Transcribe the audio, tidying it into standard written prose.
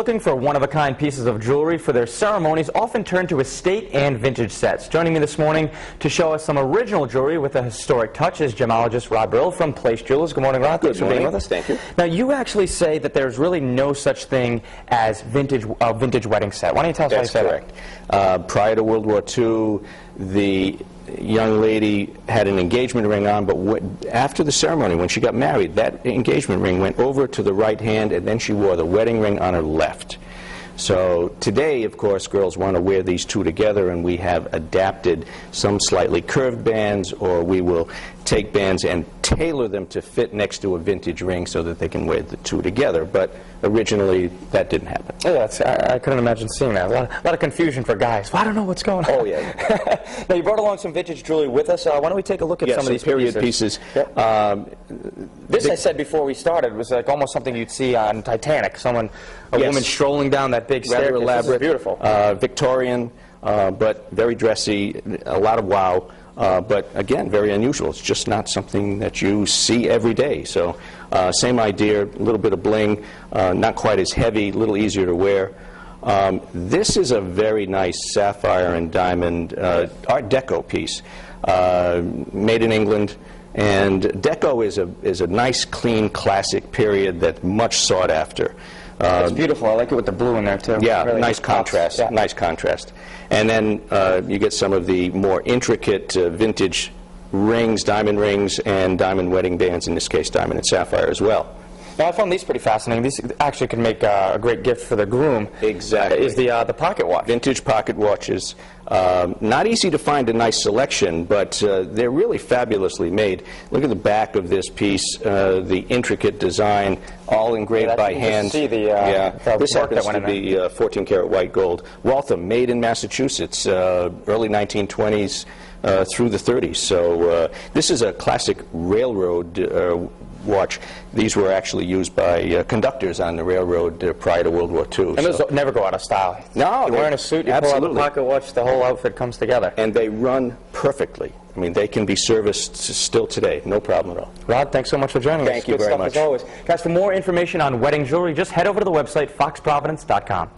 Looking for one-of-a-kind pieces of jewelry for their ceremonies often turn to estate and vintage sets. Joining me this morning to show us some original jewelry with a historic touch is gemologist Rod Brill from Place Jewelers. Good morning, Rod. Thanks for being with us. Thank you. Now, you actually say that there's really no such thing as vintage wedding set. Why don't you tell us why you say that? That's correct. Prior to World War II, the young lady had an engagement ring on, but after the ceremony, when she got married, that engagement ring went over to the right hand, and then she wore the wedding ring on her left. So today, of course, girls want to wear these two together, and we have adapted some slightly curved bands, or we will take bands and tailor them to fit next to a vintage ring so that they can wear the two together. But originally, that didn't happen. Yeah, I couldn't imagine seeing that. A lot of confusion for guys. Well, I don't know what's going on. Oh, yeah. Now, you brought along some vintage jewelry with us. Why don't we take a look at some of these period pieces. Yep. This, I said before we started, was like almost something you'd see on Titanic. A woman strolling down that big staircase. Rather elaborate. This is beautiful. Victorian, but very dressy, a lot of wow. But again, very unusual. It's just not something that you see every day. So same idea, a little bit of bling, not quite as heavy, a little easier to wear. This is a very nice sapphire and diamond Art Deco piece, made in England. And Deco is a nice, clean, classic period that's much sought after. It's beautiful. I like it with the blue in there, too. Yeah, really nice contrast. Yeah. Nice contrast. And then you get some of the more intricate vintage rings, diamond rings, and diamond wedding bands, in this case, diamond and sapphire as well. Now, I found these pretty fascinating. These actually could make a great gift for the groom. Exactly. Is the pocket watch. Vintage pocket watches. Not easy to find a nice selection, but they're really fabulously made. Look at the back of this piece, the intricate design, all engraved by hand. See the this happens to be 14-karat white gold. Waltham, made in Massachusetts, early 1920s through the 30s. So this is a classic railroad watch. These were actually used by conductors on the railroad prior to World War II. And those never go out of style. No, you're wearing a suit, you pull out the pocket watch, the whole outfit comes together. And they run perfectly. I mean, they can be serviced still today, no problem at all. Rod, thanks so much for joining us. Thank you very much. As always. Guys, for more information on wedding jewelry, just head over to the website, foxprovidence.com.